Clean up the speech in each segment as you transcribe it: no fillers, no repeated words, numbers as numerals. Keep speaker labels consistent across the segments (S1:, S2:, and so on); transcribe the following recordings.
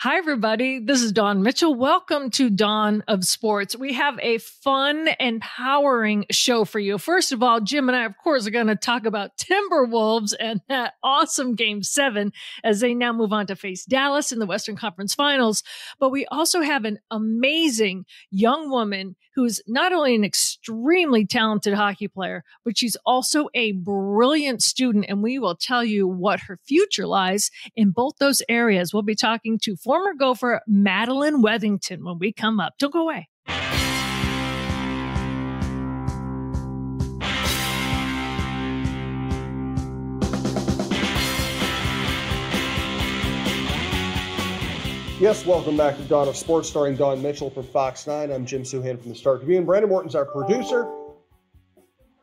S1: Hi, everybody. This is Dawn Mitchell. Welcome to Dawn of Sports. We have a fun, empowering show for you. First of all, Jim and I, of course, are going to talk about Timberwolves and that awesome Game 7 as they now move on to face Dallas in the Western Conference Finals. But we also have an amazing young woman who's not only an extremely talented hockey player, but she's also a brilliant student. And we will tell you what her future lies in both those areas. We'll be talking to former Gopher Madeline Wethington when we come up. Don't go away.
S2: Yes, welcome back to Dawn of Sports, starring Dawn Mitchell from Fox 9. I'm Jim Souhan from the Star Tribune. Brandon Morton's our producer.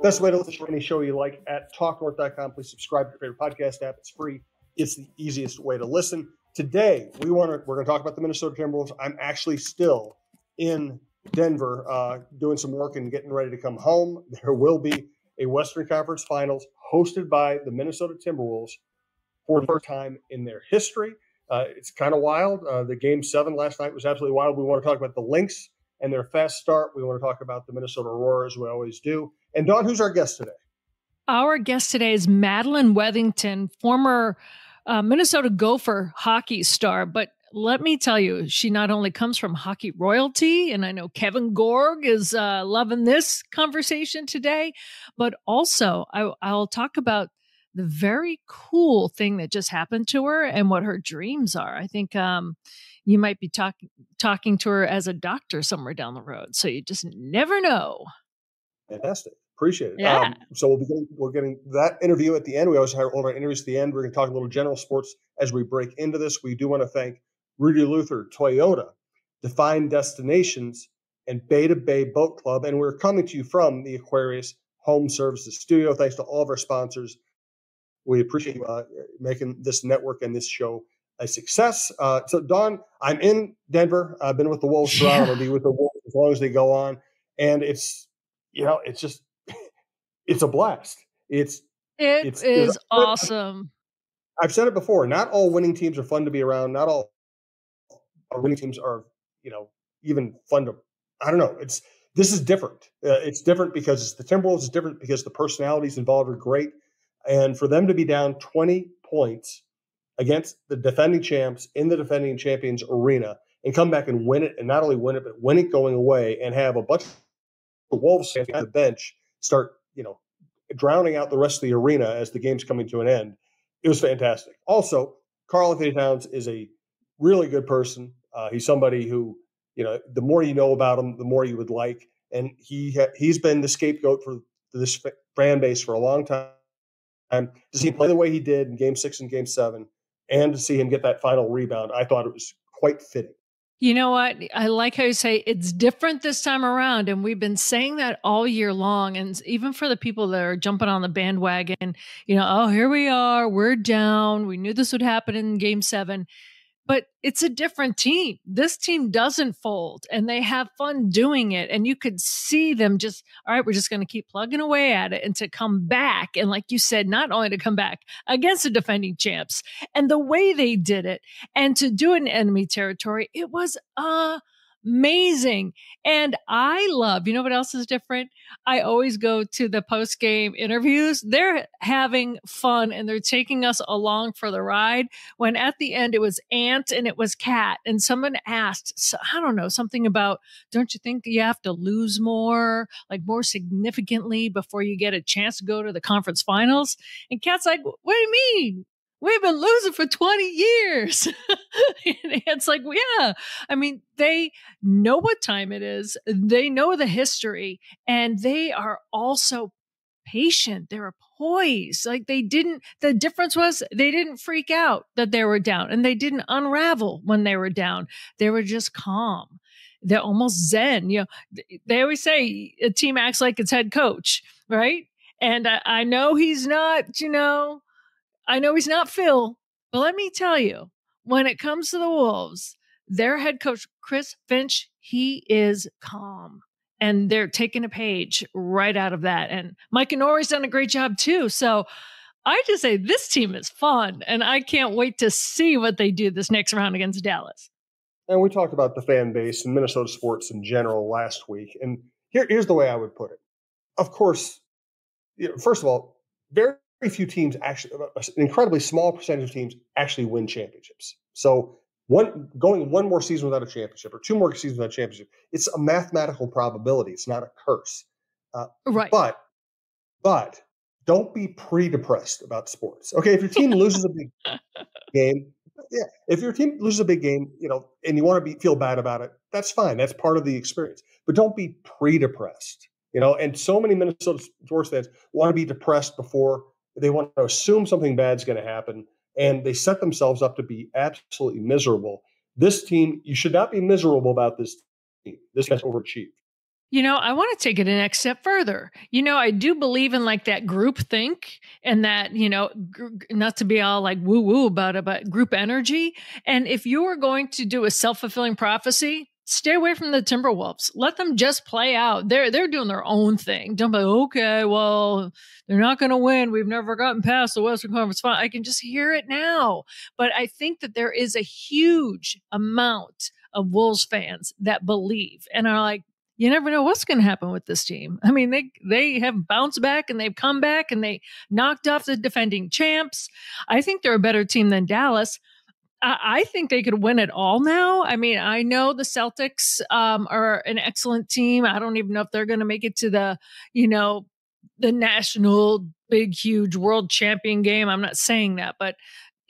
S2: Best way to listen to any show you like at talknorth.com. Please subscribe to your favorite podcast app. It's free. It's the easiest way to listen. Today, we're going to talk about the Minnesota Timberwolves. I'm actually still in Denver doing some work and getting ready to come home. There will be a Western Conference Finals hosted by the Minnesota Timberwolves for the first time in their history. It's kind of wild. The Game 7 last night was absolutely wild. We want to talk about the Lynx and their fast start. We want to talk about the Minnesota Aurora, as we always do. And Dawn, who's our guest today?
S1: Our guest today is Madeline Wethington, former Minnesota Gopher hockey star. But let me tell you, she not only comes from hockey royalty, and I know Kevin Gorg is loving this conversation today, but also I'll talk about the very cool thing that just happened to her and what her dreams are. I think you might be talking to her as a doctor somewhere down the road. So you just never know.
S2: Fantastic. Appreciate it.
S1: Yeah.
S2: So we're getting that interview at the end. We always have all of our interviews at the end. We're going to talk a little general sports as we break into this. We do want to thank Rudy Luther, Toyota, Define Destinations, and Beta Bay Boat Club. And we're coming to you from the Aquarius Home Services Studio. Thanks to all of our sponsors. We appreciate you making this network and this show a success. So, Dawn, I'm in Denver. I've been with the Wolves for a while. I'm going to be with the Wolves as long as they go on. And it's just, it's a blast. It is
S1: awesome.
S2: I've said it before. Not all winning teams are fun to be around. Not all winning teams are, even fun to, I don't know. This is different. It's different because it's the Timberwolves. It's different because the personalities involved are great. And for them to be down 20 points against the defending champs in the defending champions arena and come back and win it, and not only win it, but win it going away, and have a bunch of Wolves fans on the bench start, drowning out the rest of the arena as the game's coming to an end. It was fantastic. Also, Karl-Anthony Towns is a really good person. He's somebody who, the more you know about him, the more you would like. And he's been the scapegoat for this fan base for a long time. To see him play the way he did in Game 6 and Game 7, and to see him get that final rebound, I thought it was quite fitting.
S1: You know what? I like how you say it's different this time around. And we've been saying that all year long. And even for the people that are jumping on the bandwagon, here we are, we're down. We knew this would happen in Game 7. But it's a different team. This team doesn't fold, and they have fun doing it. And you could see them just, all right, we're just going to keep plugging away at it, and to come back. And like you said, not only to come back against the defending champs and the way they did it, and to do it in enemy territory, it was amazing. And I love, you know what else is different? I always go to the post-game interviews. They're having fun and they're taking us along for the ride. When at the end it was Ant and it was Cat, and someone asked, I don't know, something about, don't you think you have to lose more, like more significantly before you get a chance to go to the conference finals? And Cat's like, what do you mean? We've been losing for 20 years. It's like, yeah, I mean, they know what time it is. They know the history, and they are also patient. They're poised. Like the difference was they didn't freak out that they were down, and they didn't unravel when they were down. They were just calm. They're almost zen. They always say a team acts like its head coach, right? And I know he's not, I know he's not Phil, but let me tell you, when it comes to the Wolves, their head coach, Chris Finch, he is calm. And they're taking a page right out of that. And Mike Norrie's done a great job too. So I just say this team is fun, and I can't wait to see what they do this next round against Dallas.
S2: And we talked about the fan base and Minnesota sports in general last week. And here's the way I would put it. Of course, first of all, very few teams actually, an incredibly small percentage of teams actually win championships. So going one more season without a championship or two more seasons without a championship, it's a mathematical probability. It's not a curse.
S1: Right.
S2: But don't be pre-depressed about sports. Okay, if your team loses a big game, if your team loses a big game, and you want to feel bad about it, that's fine. That's part of the experience. But don't be pre-depressed. And so many Minnesota sports fans want to be depressed before they want to assume something bad's going to happen, and they set themselves up to be absolutely miserable. This team, you should not be miserable about this team. This guy's overachieved.
S1: I want to take it a next step further. I do believe in like that group think and that, not to be all like woo woo about it, but group energy. And if you are going to do a self-fulfilling prophecy, stay away from the Timberwolves. Let them just play out. They're doing their own thing. Don't be like, okay, well, they're not going to win. We've never gotten past the Western Conference Final. I can just hear it now. But I think that there is a huge amount of Wolves fans that believe and are like, you never know what's going to happen with this team. I mean, they have bounced back and they've come back and they knocked off the defending champs. I think they're a better team than Dallas. I think they could win it all now. I mean, I know the Celtics are an excellent team. I don't even know if they're going to make it to the national big, huge world champion game. I'm not saying that, but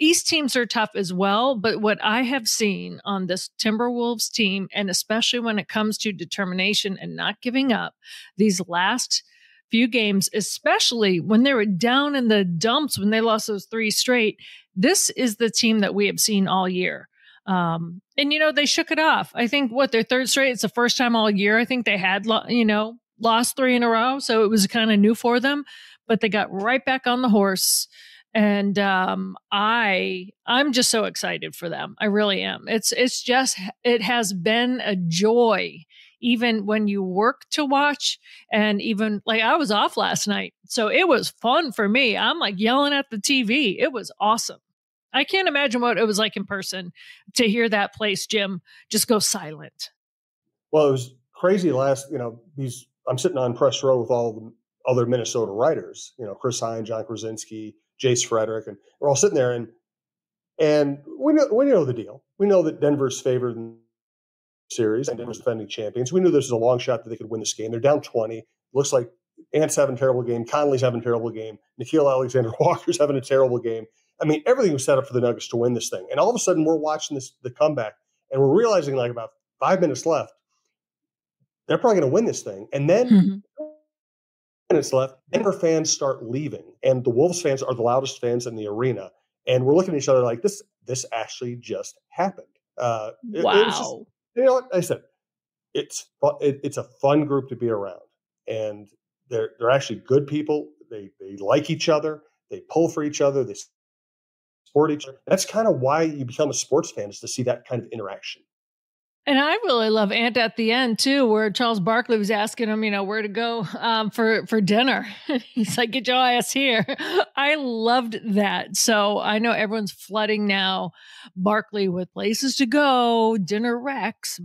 S1: East teams are tough as well. But what I have seen on this Timberwolves team, and especially when it comes to determination and not giving up, these last few games, especially when they were down in the dumps, when they lost those 3 straight, this is the team that we have seen all year. And, they shook it off. I think their 3rd straight, it's the first time all year. I think they had, lost 3 in a row. So it was kind of new for them, but they got right back on the horse. And I'm just so excited for them. I really am. It has been a joy, even when you work to watch. And even like I was off last night, so it was fun for me. I'm like yelling at the TV. It was awesome. I can't imagine what it was like in person to hear that place, Jim, just go silent.
S2: Well, it was crazy I'm sitting on press row with all the other Minnesota writers, Chris Hine, John Krasinski, Jace Frederick, and we're all sitting there and we know the deal. We know that Denver's favored in the series and Denver's defending champions. We knew this was a long shot that they could win this game. They're down 20. Looks like Ant's having a terrible game. Conley's having a terrible game. Nickeil Alexander-Walker's having a terrible game. I mean, everything was set up for the Nuggets to win this thing. And all of a sudden we're watching the comeback and we're realizing like about 5 minutes left, they're probably going to win this thing. And then minutes left, Denver fans start leaving, and the Wolves fans are the loudest fans in the arena. And we're looking at each other like this actually just happened.
S1: Wow.
S2: It was just, what I said, it's a fun group to be around, and they're actually good people. They like each other. They pull for each other. They support each other. That's kind of why you become a sports fan, is to see that kind of interaction.
S1: And I really love Ant at the end too, where Charles Barkley was asking him, where to go for dinner. He's like, "Get your ass here." I loved that. So I know everyone's flooding now Barkley with places to go, dinner Rex.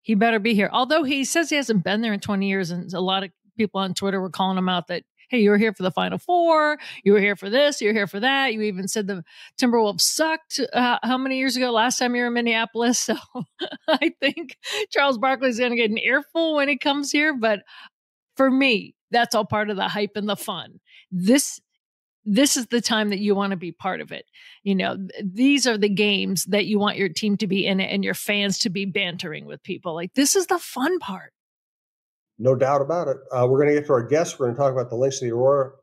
S1: He better be here. Although he says he hasn't been there in 20 years, and a lot of people on Twitter were calling him out that, hey, you were here for the Final Four. You were here for this. You were here for that. You even said the Timberwolves sucked how many years ago? Last time you were in Minneapolis. So I think Charles Barkley's going to get an earful when he comes here. But for me, that's all part of the hype and the fun. This is the time that you want to be part of it. These are the games that you want your team to be in it and your fans to be bantering with people. Like, this is the fun part.
S2: No doubt about it. We're going to get to our guests. We're going to talk about the Lynx and the Aurora.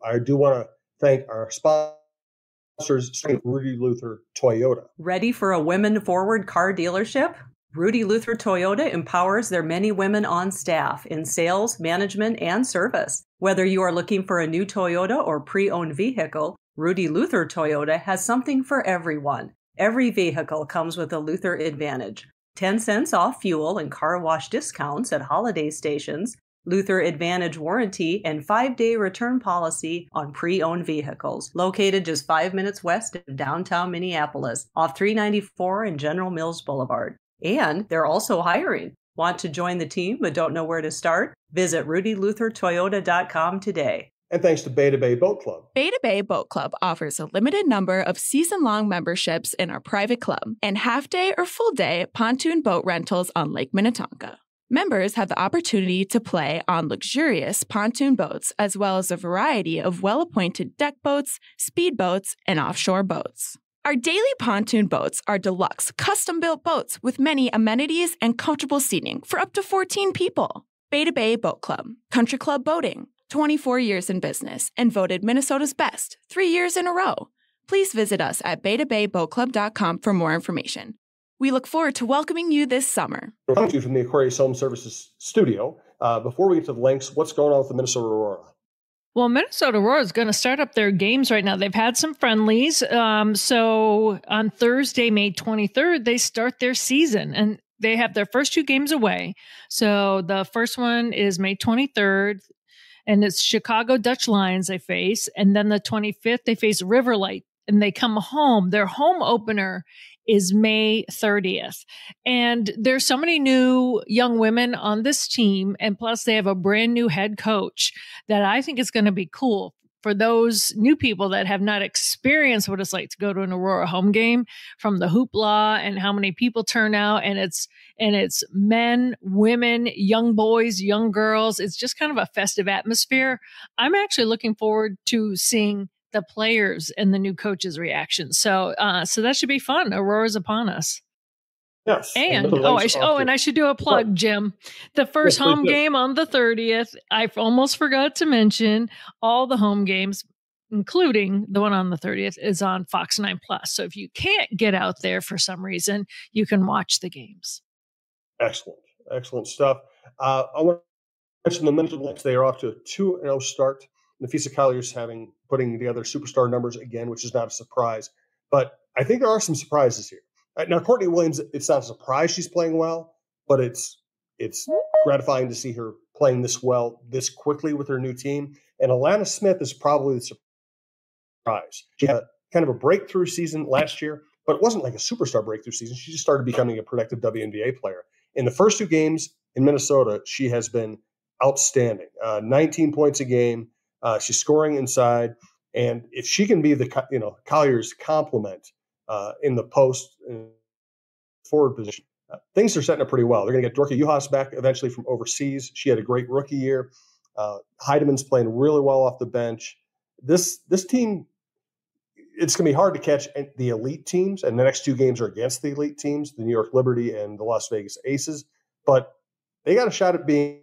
S2: I do want to thank our sponsors, Rudy Luther Toyota.
S3: Ready for a women-forward car dealership? Rudy Luther Toyota empowers their many women on staff in sales, management, and service. Whether you are looking for a new Toyota or pre-owned vehicle, Rudy Luther Toyota has something for everyone. Every vehicle comes with a Luther Advantage. 10 cents off fuel and car wash discounts at holiday stations, Luther Advantage warranty and 5-day return policy on pre-owned vehicles. Located just 5 minutes west of downtown Minneapolis, off 394 and General Mills Boulevard. And they're also hiring. Want to join the team but don't know where to start? Visit RudyLutherToyota.com today.
S2: And thanks to Beta Bay Boat Club.
S4: Beta Bay Boat Club offers a limited number of season-long memberships in our private club and half-day or full-day pontoon boat rentals on Lake Minnetonka. Members have the opportunity to play on luxurious pontoon boats as well as a variety of well-appointed deck boats, speedboats, and offshore boats. Our daily pontoon boats are deluxe, custom-built boats with many amenities and comfortable seating for up to 14 people. Beta Bay Boat Club, Country Club Boating, 24 years in business and voted Minnesota's best 3 years in a row. Please visit us at betabayboatclub.com for more information. We look forward to welcoming you this summer.
S2: We're coming to you from the Aquarius Home Services studio. Before we get to the Lynx, what's going on with the Minnesota Aurora?
S1: Well, Minnesota Aurora is going to start up their games right now. They've had some friendlies. So on Thursday, May 23rd, they start their season and they have their first 2 games away. So the first one is May 23rd. And it's Chicago Dutch Lions they face. And then the 25th, they face Riverlight and they come home. Their home opener is May 30th. And there's so many new young women on this team. And plus they have a brand new head coach that I think is going to be cool for those new people that have not experienced what it's like to go to an Aurora home game, from the hoopla and how many people turn out. And it's men, women, young boys, young girls. It's just kind of a festive atmosphere. I'm actually looking forward to seeing the players and the new coaches' reactions. So that should be fun. Aurora's upon us.
S2: Yes.
S1: And I should do a plug, Jim. The first home game on the 30th, I almost forgot to mention, all the home games, including the one on the 30th, is on Fox 9 Plus. So if you can't get out there for some reason, you can watch the games.
S2: Excellent stuff. I want to mention the Minnesota Lynx. They are off to a 2-0 start. Nafisa Collier's putting together superstar numbers again, which is not a surprise. But I think there are some surprises here. Now, Courtney Williams, it's not a surprise she's playing well, but it's gratifying to see her playing this well, this quickly with her new team. And Alana Smith is probably the surprise. She had kind of a breakthrough season last year, but it wasn't like a superstar breakthrough season. She just started becoming a productive WNBA player. In the first 2 games in Minnesota, she has been outstanding. 19 points a game. She's scoring inside. And if she can be Collier's complement in the post forward position, things are setting up pretty well. They're going to get Dorka Juhas back eventually from overseas. She had a great rookie year. Heidemann's playing really well off the bench. This team, it's going to be hard to catch the elite teams, and the next 2 games are against the elite teams, the New York Liberty and the Las Vegas Aces. But they got a shot at being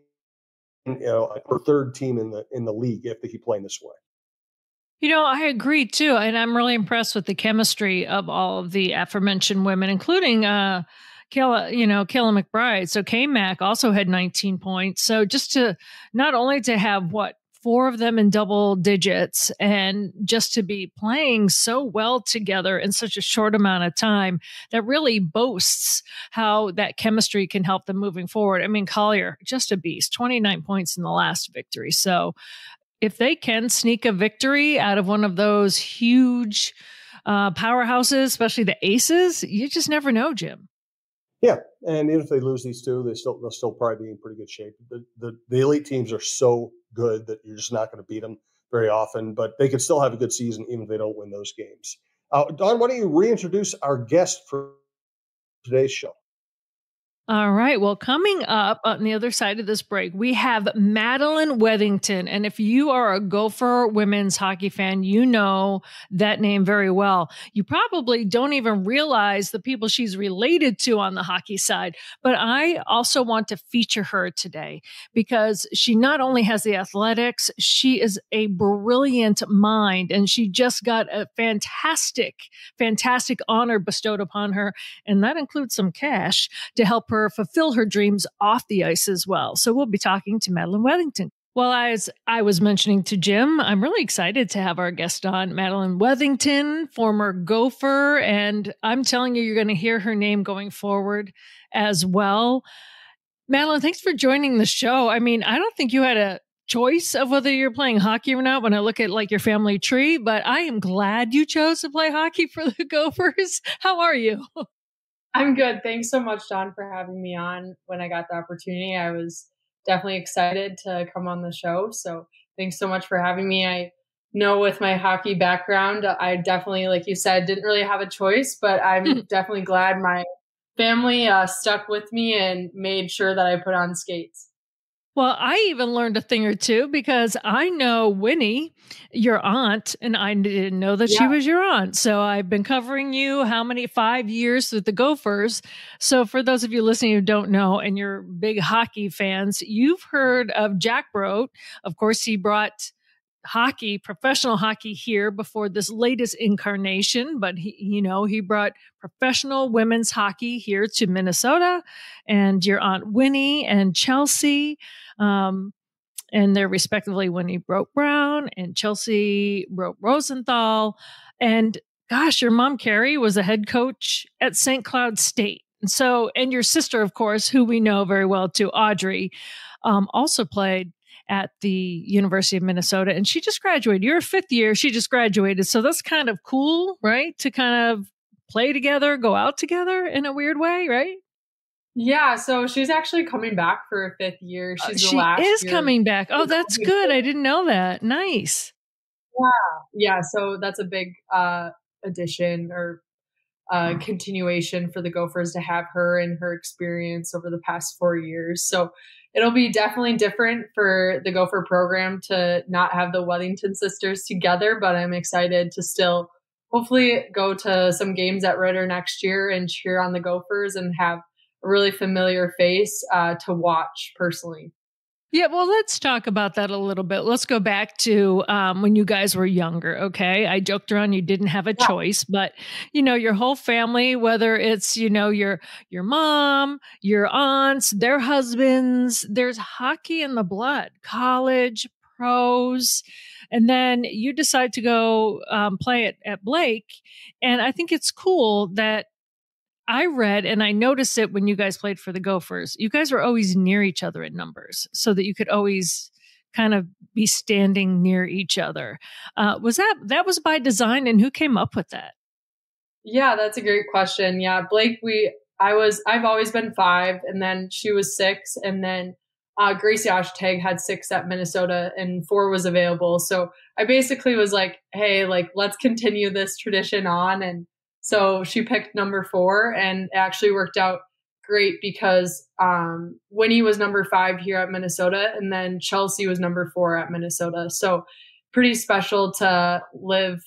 S2: a 3rd team in the league if they keep playing this way.
S1: I agree too. And I'm really impressed with the chemistry of all of the aforementioned women, including Kayla McBride. So K-Mac also had 19 points. So just to not only to have 4 of them in double digits and just to be playing so well together in such a short amount of time, that really boasts how that chemistry can help them moving forward. I mean, Collier, just a beast, 29 points in the last victory. So if they can sneak a victory out of one of those huge powerhouses, especially the Aces, you just never know, Jim.
S2: Yeah, and even if they lose these 2, they'll still probably be in pretty good shape. The elite teams are so good that you're just not going to beat them very often, but they could still have a good season even if they don't win those games. Dawn, why don't you reintroduce our guest for today's show?
S1: All right. Well, coming up on the other side of this break, we have Madeline Wethington. And if you are a Gopher women's hockey fan, you know that name very well. You probably don't even realize the people she's related to on the hockey side. But I also want to feature her today because she not only has the athletics, she is a brilliant mind. And she just got a fantastic honor bestowed upon her. And that includes some cash to help her fulfill her dreams off the ice as well. So we'll be talking to Madeline Wethington. Well, as I was mentioning to Jim, I'm really excited to have our guest on, Madeline Wethington, former Gopher, and I'm telling you, you're going to hear her name going forward as well. Madeline, thanks for joining the show. I mean, I don't think you had a choice of whether you're playing hockey or not when I look at like your family tree, but I am glad you chose to play hockey for the Gophers. How are you?
S5: I'm good. Thanks so much, Dawn, for having me on. When I got the opportunity, I was definitely excited to come on the show. So thanks so much for having me. I know with my hockey background, I definitely, like you said, didn't really have a choice, but I'm definitely glad my family stuck with me and made sure that I put on skates.
S1: Well, I even learned a thing or two because I know Winnie, your aunt, and I didn't know that she was your aunt. So I've been covering you 5 years with the Gophers. So for those of you listening who don't know and you're big hockey fans, you've heard of Jack Brodt. Of course, he brought hockey, professional hockey here before this latest incarnation, but he brought professional women's hockey here to Minnesota, and your Aunt Winnie and Chelsea, and they're respectively Winnie Brodt-Brown and Chelsea Brodt-Rosenthal. And gosh, your mom, Carrie, was a head coach at St. Cloud State. And your sister, of course, who we know very well too, Audrey, also played at the University of Minnesota, and she just graduated. You're a fifth year. She just graduated. So that's kind of cool, right? To kind of play together, go out together in a weird way, right?
S5: Yeah. So she's actually coming back for a fifth year.
S1: She is coming back. Oh, that's good. I didn't know that. Nice.
S5: Yeah. So that's a big addition or continuation for the Gophers to have her and her experience over the past 4 years. So it'll be definitely different for the Gopher program to not have the Wethington sisters together, but I'm excited to still hopefully go to some games at Ritter next year and cheer on the Gophers and have a really familiar face to watch personally.
S1: Yeah, well, let's talk about that a little bit. Let's go back to when you guys were younger, okay? I joked around you didn't have a choice, but, your whole family, whether it's, your mom, your aunts, their husbands, there's hockey in the blood, college, pros, and then you decide to go play it at Blake. And I think it's cool that I read, and I noticed it when you guys played for the Gophers, you guys were always near each other in numbers so that you could always kind of be standing near each other. That was by design, and who came up with that?
S5: Yeah, that's a great question. Yeah, Blake, I've always been 5, and then she was 6, and then Gracie Oshtag had 6 at Minnesota and 4 was available. So I basically was like, hey, let's continue this tradition on. And so she picked number 4, and it actually worked out great because Winnie was number 5 here at Minnesota, and then Chelsea was number 4 at Minnesota. So pretty special to live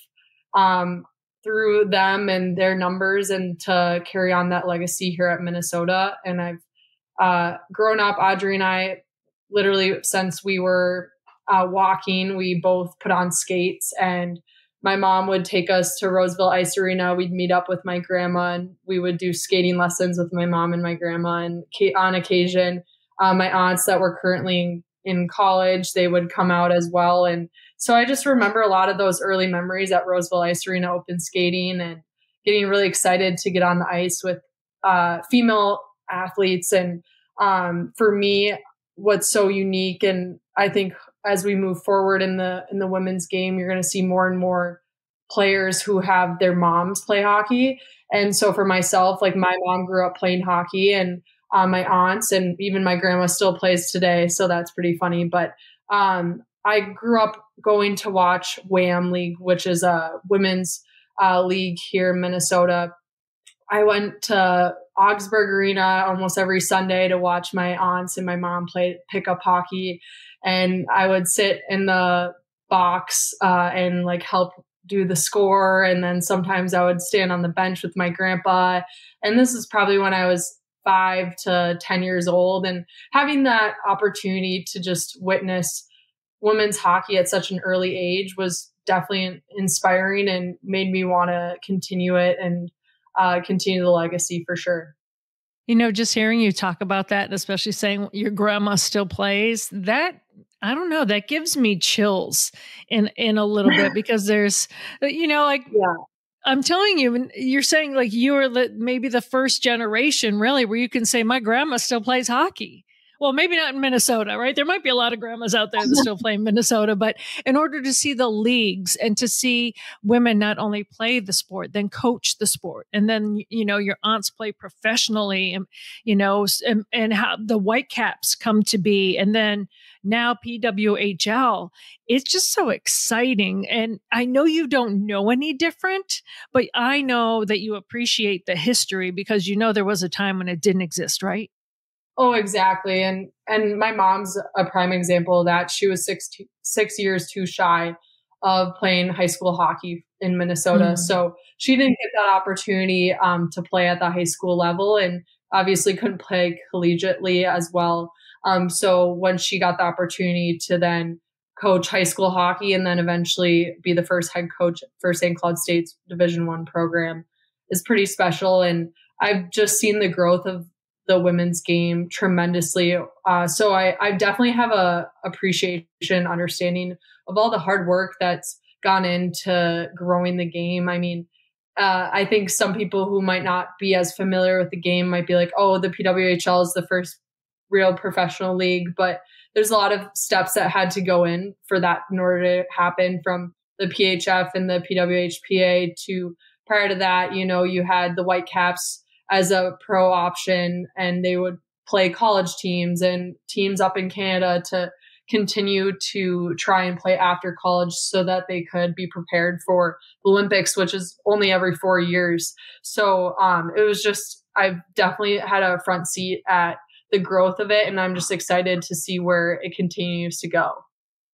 S5: through them and their numbers and to carry on that legacy here at Minnesota. And I've grown up, Audrey and I, literally since we were walking, we both put on skates, and my mom would take us to Roseville Ice Arena. We'd meet up with my grandma, and we would do skating lessons with my mom and my grandma. And on occasion, my aunts that were currently in college, they would come out as well. And so I just remember a lot of those early memories at Roseville Ice Arena open skating and getting really excited to get on the ice with female athletes. And for me, what's so unique, and I think as we move forward in the women's game, you're going to see more and more players who have their moms play hockey. And so for myself, my mom grew up playing hockey, and my aunts and even my grandma still plays today. So that's pretty funny. But I grew up going to watch WHAM League, which is a women's league here in Minnesota. I went to Augsburg Arena almost every Sunday to watch my aunts and my mom play pickup hockey. And I would sit in the box and help do the score. And then sometimes I would stand on the bench with my grandpa. And this is probably when I was 5 to 10 years old. And having that opportunity to just witness women's hockey at such an early age was definitely inspiring and made me want to continue it and continue the legacy for sure.
S1: Just hearing you talk about that, and especially saying your grandma still plays, that, I don't know, that gives me chills in a little bit because there's, I'm telling you, you're saying you were maybe the first generation really where you can say my grandma still plays hockey. Well, maybe not in Minnesota, right? There might be a lot of grandmas out there that still play in Minnesota, but in order to see the leagues and to see women not only play the sport, then coach the sport, and then, your aunts play professionally, and, and how the Whitecaps come to be, and then now PWHL, it's just so exciting. And I know you don't know any different, but I know that you appreciate the history because there was a time when it didn't exist, right?
S5: Oh, exactly. And my mom's a prime example of that. She was 6 years too shy of playing high school hockey in Minnesota.
S1: Mm-hmm.
S5: So she didn't get that opportunity to play at the high school level, and obviously couldn't play collegiately as well. So when she got the opportunity to then coach high school hockey and then eventually be the first head coach for St. Cloud State's Division I program is pretty special. And I've just seen the growth of the women's game tremendously. So I definitely have a appreciation, understanding of all the hard work that's gone into growing the game. I mean, I think some people who might not be as familiar with the game might be like, oh, the PWHL is the first real professional league, but there's a lot of steps that had to go in for that in order to happen, from the PHF and the PWHPA to prior to that, you had the Whitecaps as a pro option, and they would play college teams and teams up in Canada to continue to try and play after college so that they could be prepared for the Olympics, which is only every 4 years. So it was just, I've definitely had a front seat at the growth of it, and I'm just excited to see where it continues to go.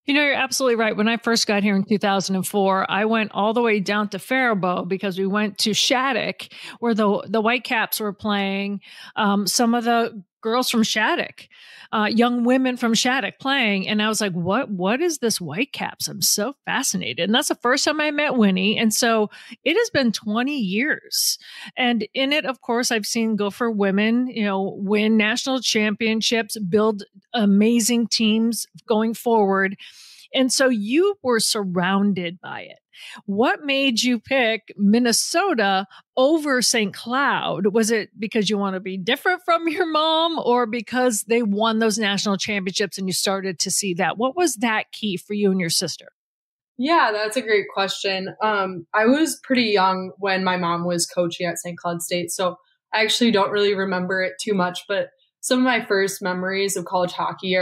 S1: You're absolutely right. When I first got here in 2004, I went all the way down to Faribault because we went to Shattuck, where the Whitecaps were playing. Some of the girls from Shattuck, young women from Shattuck playing. And I was like, what is this Whitecaps? I'm so fascinated. And that's the first time I met Winnie. And so it has been 20 years. And in it, of course, I've seen Gopher women, win national championships, build amazing teams going forward. And so you were surrounded by it. What made you pick Minnesota over St. Cloud? Was it because you want to be different from your mom, or because they won those national championships and you started to see that? What was that key for you and your sister?
S5: Yeah, that's a great question. I was pretty young when my mom was coaching at St. Cloud State, so I actually don't really remember it too much, but some of my first memories of college hockey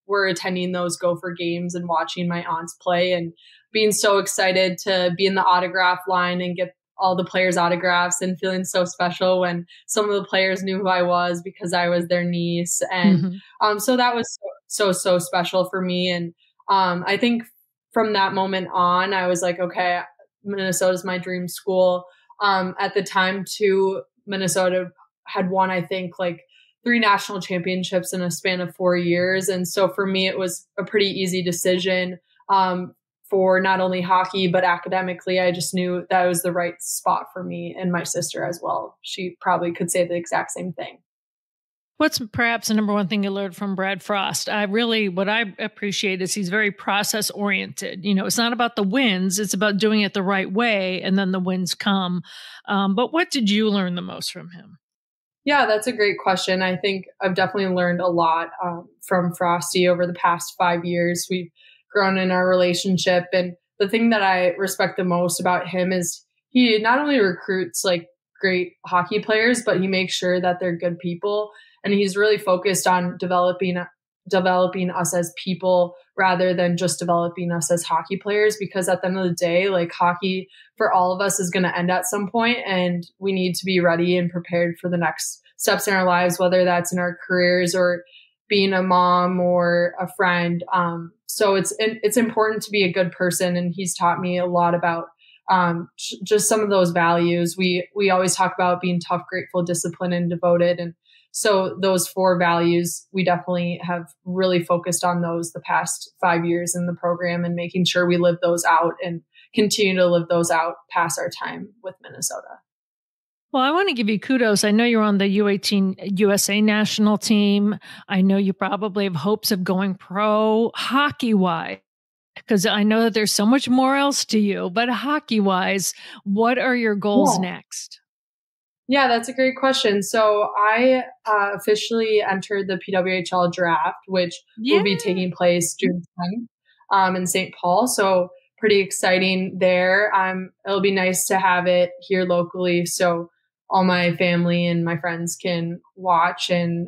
S5: were attending those Gopher games and watching my aunts play and being so excited to be in the autograph line and get all the players' autographs, and feeling so special when some of the players knew who I was because I was their niece. And so that was so special for me. And I think from that moment on, I was like, okay, Minnesota's my dream school. At the time, too, Minnesota had won, I think, like 3 national championships in a span of 4 years. And so for me, it was a pretty easy decision for not only hockey, but academically. I just knew that was the right spot for me, and my sister as well. She probably could say the exact same thing.
S1: What's perhaps the number one thing you learned from Brad Frost? What I appreciate is he's very process oriented. It's not about the wins, it's about doing it the right way, and then the wins come. But what did you learn the most from him?
S5: Yeah, that's a great question. I think I've definitely learned a lot from Frosty over the past 5 years. We've grown in our relationship. And the thing that I respect the most about him is he not only recruits like great hockey players, but he makes sure that they're good people. And he's really focused on developing us as people rather than just developing us as hockey players, because at the end of the day, like, hockey for all of us is going to end at some point, and we need to be ready and prepared for the next steps in our lives, whether that's in our careers or being a mom or a friend. So it's important to be a good person. And he's taught me a lot about just some of those values. We always talk about being tough, grateful, disciplined, and devoted. And so those 4 values, we definitely have really focused on those the past 5 years in the program, and making sure we live those out and continue to live those out past our time with Minnesota.
S1: Well, I want to give you kudos. I know you're on the U18 USA national team. I know you probably have hopes of going pro hockey-wise, because I know that there's so much more else to you. But hockey-wise, what are your goals next?
S5: Yeah, that's a great question. So I officially entered the PWHL draft, which will be taking place June 10th in St. Paul. So pretty exciting there. It'll be nice to have it here locally, so all my family and my friends can watch and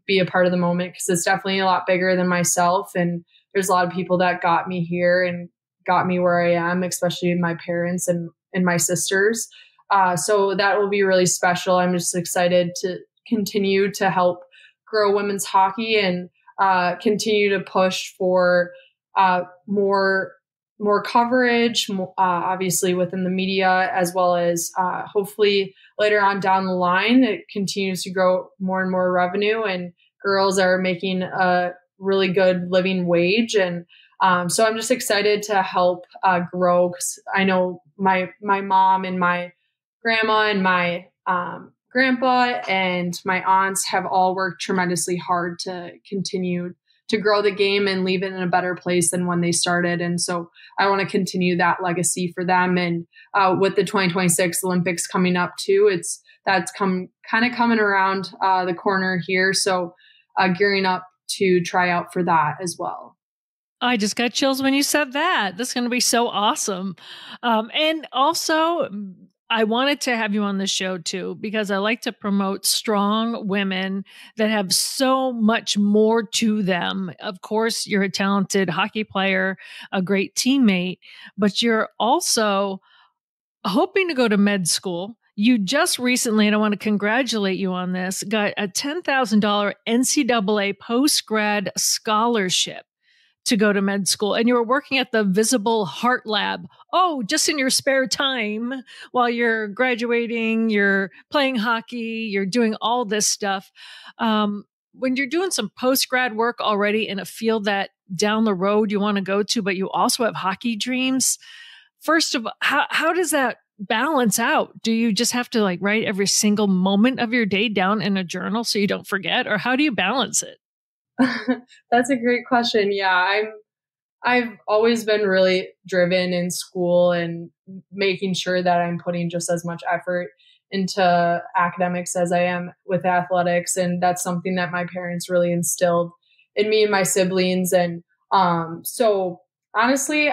S5: be a part of the moment, because it's definitely a lot bigger than myself. And there's a lot of people that got me here and got me where I am, especially my parents and my sisters. So that will be really special. I'm just excited to continue to help grow women's hockey and continue to push for more coverage, obviously within the media, as well as hopefully later on down the line, it continues to grow more and more revenue, and girls are making a really good living wage. And so I'm just excited to help grow, because I know my mom and my grandma and my grandpa and my aunts have all worked tremendously hard to continue to grow the game and leave it in a better place than when they started. And so I want to continue that legacy for them. And with the 2026 Olympics coming up too, that's coming around the corner here. So gearing up to try out for that as well.
S1: I just got chills when you said that. That's going to be so awesome. And also, I wanted to have you on the show too, because I like to promote strong women that have so much more to them. Of course, you're a talented hockey player, a great teammate, but you're also hoping to go to med school. You just recently, and I want to congratulate you on this, got a $10,000 NCAA post-grad scholarship to go to med school, and you were working at the Visible Heart Lab. Oh, just in your spare time while you're graduating, you're playing hockey, you're doing all this stuff. When you're doing some post-grad work already in a field that down the road you want to go to, but you also have hockey dreams, first of all, how does that balance out? Do you just have to like write every single moment of your day down in a journal so you don't forget, or how do you balance it?
S5: That's a great question. Yeah, I've always been really driven in school and making sure that I'm putting just as much effort into academics as I am with athletics. And that's something that my parents really instilled in me and my siblings. And so honestly,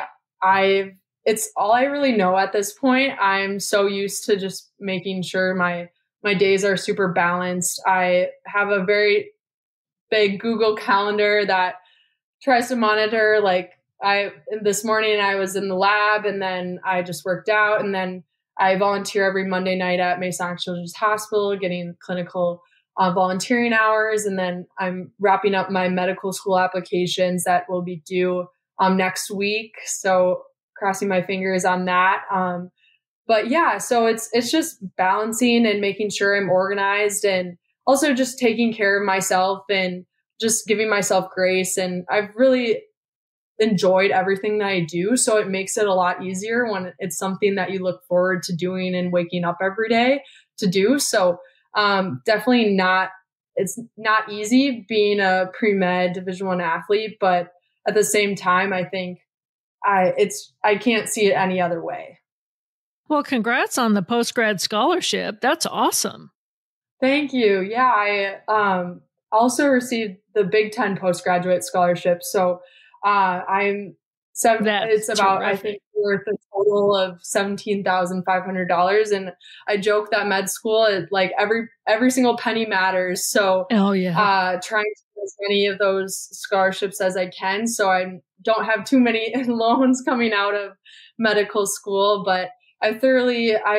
S5: it's all I really know at this point. I'm so used to just making sure my days are super balanced. I have a very big Google Calendar that tries to monitor, like this morning I was in the lab, and then I just worked out, and then I volunteer every Monday night at Mason Children's Hospital getting clinical volunteering hours, and then I'm wrapping up my medical school applications that will be due next week, so crossing my fingers on that. But yeah, so it's just balancing and making sure I'm organized, and also just taking care of myself and just giving myself grace. And I've really enjoyed everything that I do. So it makes it a lot easier when it's something that you look forward to doing and waking up every day to do. So definitely it's not easy being a pre-med Division I athlete, but at the same time, I think I can't see it any other way.
S1: Well, congrats on the post-grad scholarship. That's awesome.
S5: Thank you. Yeah, I also received the Big Ten postgraduate scholarship. So it's about, terrific. I think, worth a total of $17,500. And I joke that med school, like every single penny matters. So trying to get as many of those scholarships as I can, so I don't have too many loans coming out of medical school. But I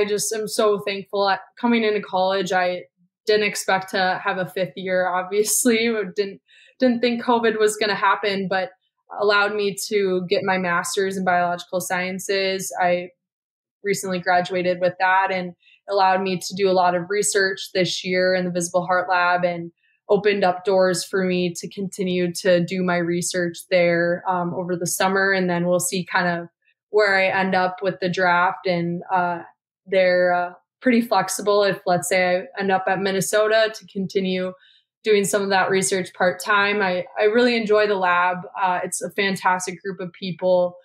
S5: just am so thankful. Coming into college, I didn't expect to have a fifth year, obviously. Didn't think COVID was going to happen, but allowed me to get my master's in biological sciences. I recently graduated with that, and allowed me to do a lot of research this year in the Visible Heart Lab, and opened up doors for me to continue to do my research there over the summer. And then we'll see kind of where I end up with the draft. And they're pretty flexible. If, let's say, I end up at Minnesota, to continue doing some of that research part-time. I really enjoy the lab. It's a fantastic group of people.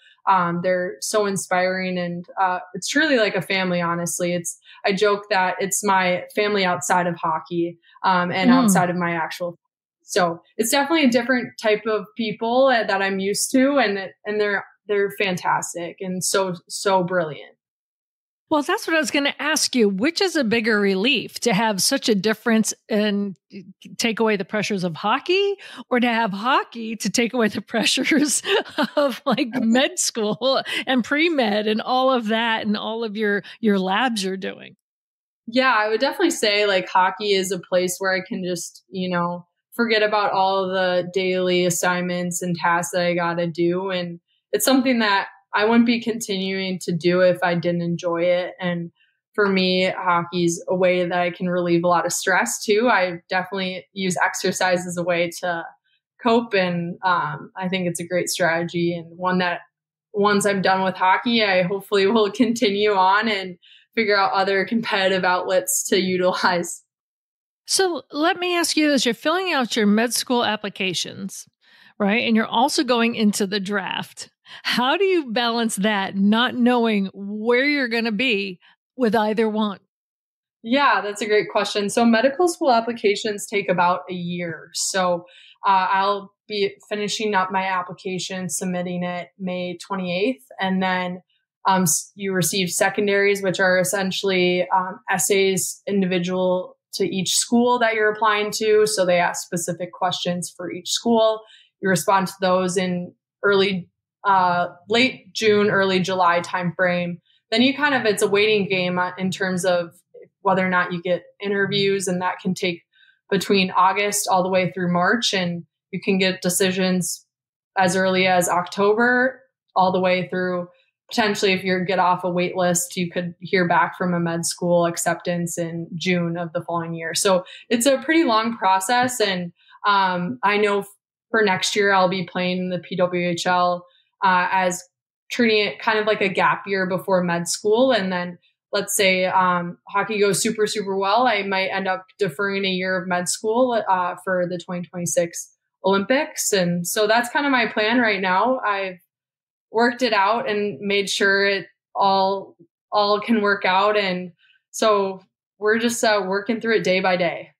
S5: They're so inspiring, and it's truly like a family, honestly. I joke that it's my family outside of hockey, and outside of my actual. So it's definitely a different type of people that I'm used to, and they're fantastic and so brilliant.
S1: Well, that's what I was going to ask you. Which is a bigger relief, to have such a difference and take away the pressures of hockey, or to have hockey to take away the pressures of like med school and pre-med and all of that and all of your labs you're doing?
S5: Yeah, I would definitely say like hockey is a place where I can just, forget about all the daily assignments and tasks that I got to do. And it's something that I wouldn't be continuing to do if I didn't enjoy it. And for me, hockey's a way that I can relieve a lot of stress too. I definitely use exercise as a way to cope. And I think it's a great strategy, and one that once I'm done with hockey, I hopefully will continue on and figure out other competitive outlets to utilize.
S1: So let me ask you this. You're filling out your med school applications, right? And you're also going into the draft. How do you balance that, not knowing where you're going to be with either one?
S5: Yeah, that's a great question. So medical school applications take about a year. So I'll be finishing up my application, submitting it May 28th. And then you receive secondaries, which are essentially essays individual to each school that you're applying to. So they ask specific questions for each school. You respond to those in late June, early July timeframe. Then it's a waiting game in terms of whether or not you get interviews, and that can take between August all the way through March, and you can get decisions as early as October all the way through. Potentially, if you get off a wait list, you could hear back from a med school acceptance in June of the following year. So it's a pretty long process. And I know for next year, I'll be playing the PWHL as treating it kind of like a gap year before med school. And then let's say hockey goes super, super well, I might end up deferring a year of med school for the 2026 Olympics. And so that's kind of my plan right now. I've worked it out and made sure it all can work out. And so we're just working through it day by day.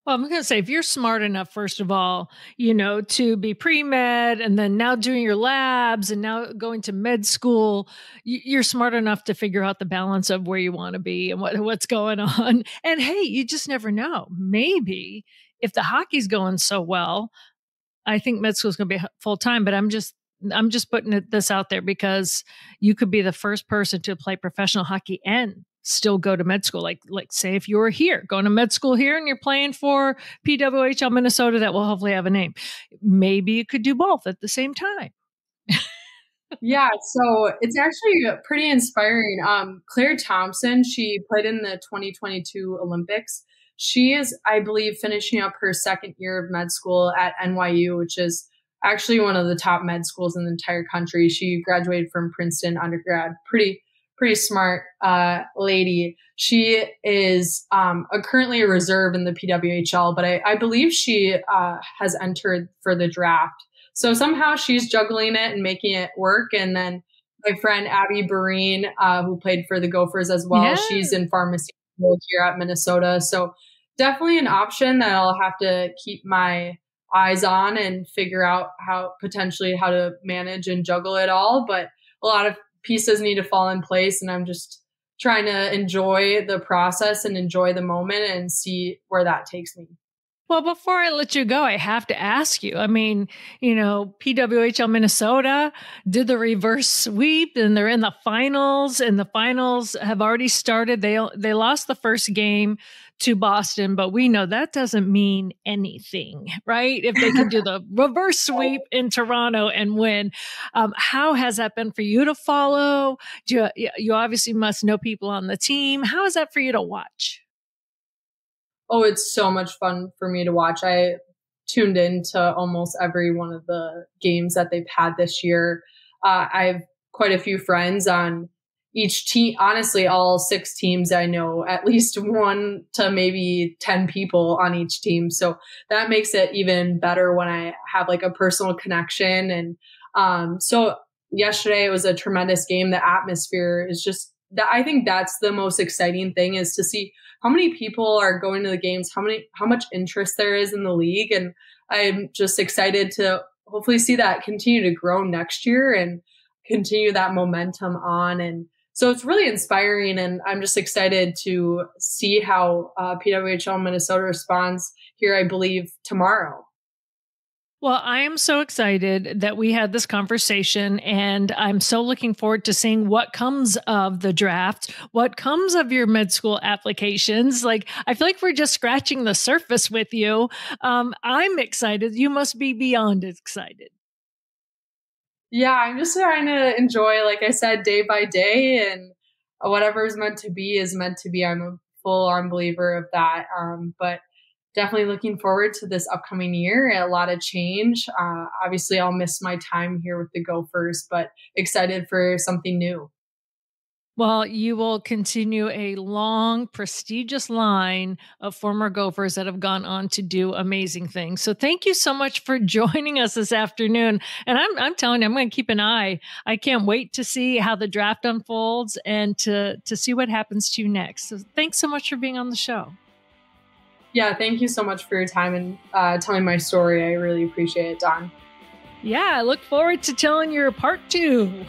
S1: Well, I'm going to say, if you're smart enough, first of all, to be pre-med and then now doing your labs and now going to med school, you're smart enough to figure out the balance of where you want to be and what's going on. And hey, you just never know. Maybe if the hockey's going so well, I think med school is going to be full time, but I'm just putting this out there because you could be the first person to play professional hockey and still go to med school. Like say if you were here, going to med school here and you're playing for PWHL Minnesota, that will hopefully have a name. Maybe you could do both at the same time.
S5: Yeah, so it's actually pretty inspiring. Claire Thompson, she played in the 2022 Olympics. She is, I believe, finishing up her second year of med school at NYU, which is actually one of the top med schools in the entire country. She graduated from Princeton undergrad. Pretty smart lady. She is currently a reserve in the PWHL, but I believe she has entered for the draft. So somehow she's juggling it and making it work. And then my friend Abby Barine, who played for the Gophers as well, yeah. She's in pharmacy here at Minnesota. So definitely an option that I'll have to keep my eyes on and figure out how to manage and juggle it all. But a lot of pieces need to fall in place, and I'm just trying to enjoy the process and enjoy the moment and see where that takes me.
S1: Well, before I let you go, I have to ask you, I mean, PWHL Minnesota did the reverse sweep and they're in the finals, and the finals have already started. They lost the first game to Boston, but we know that doesn't mean anything, right? If they can do the reverse sweep in Toronto and win. How has that been for you to follow? You obviously must know people on the team. How is that for you to watch?
S5: Oh, it's so much fun for me to watch. I tuned into almost every one of the games that they've had this year. I have quite a few friends on each team. Honestly, all 6 teams, I know at least 1 to maybe 10 people on each team. So that makes it even better when I have like a personal connection. And so yesterday it was a tremendous game. The atmosphere is just that. I think that's the most exciting thing, is to see how many people are going to the games, how much interest there is in the league. And I'm just excited to hopefully see that continue to grow next year and continue that momentum on. And so it's really inspiring, and I'm just excited to see how PWHL Minnesota responds here, I believe, tomorrow.
S1: Well, I am so excited that we had this conversation, and I'm so looking forward to seeing what comes of the draft, what comes of your med school applications. Like, I feel like we're just scratching the surface with you. I'm excited. You must be beyond excited.
S5: Yeah, I'm just trying to enjoy, like I said, day by day, and whatever is meant to be is meant to be. I'm a full-on believer of that. But definitely looking forward to this upcoming year. A lot of change. Obviously, I'll miss my time here with the Gophers, but excited for something new.
S1: Well, you will continue a long, prestigious line of former Gophers that have gone on to do amazing things. So thank you so much for joining us this afternoon. And I'm telling you, I'm going to keep an eye. I can't wait to see how the draft unfolds and to see what happens to you next. So thanks so much for being on the show.
S5: Yeah, thank you so much for your time and telling my story. I really appreciate it, Dawn.
S1: Yeah, I look forward to telling your part 2.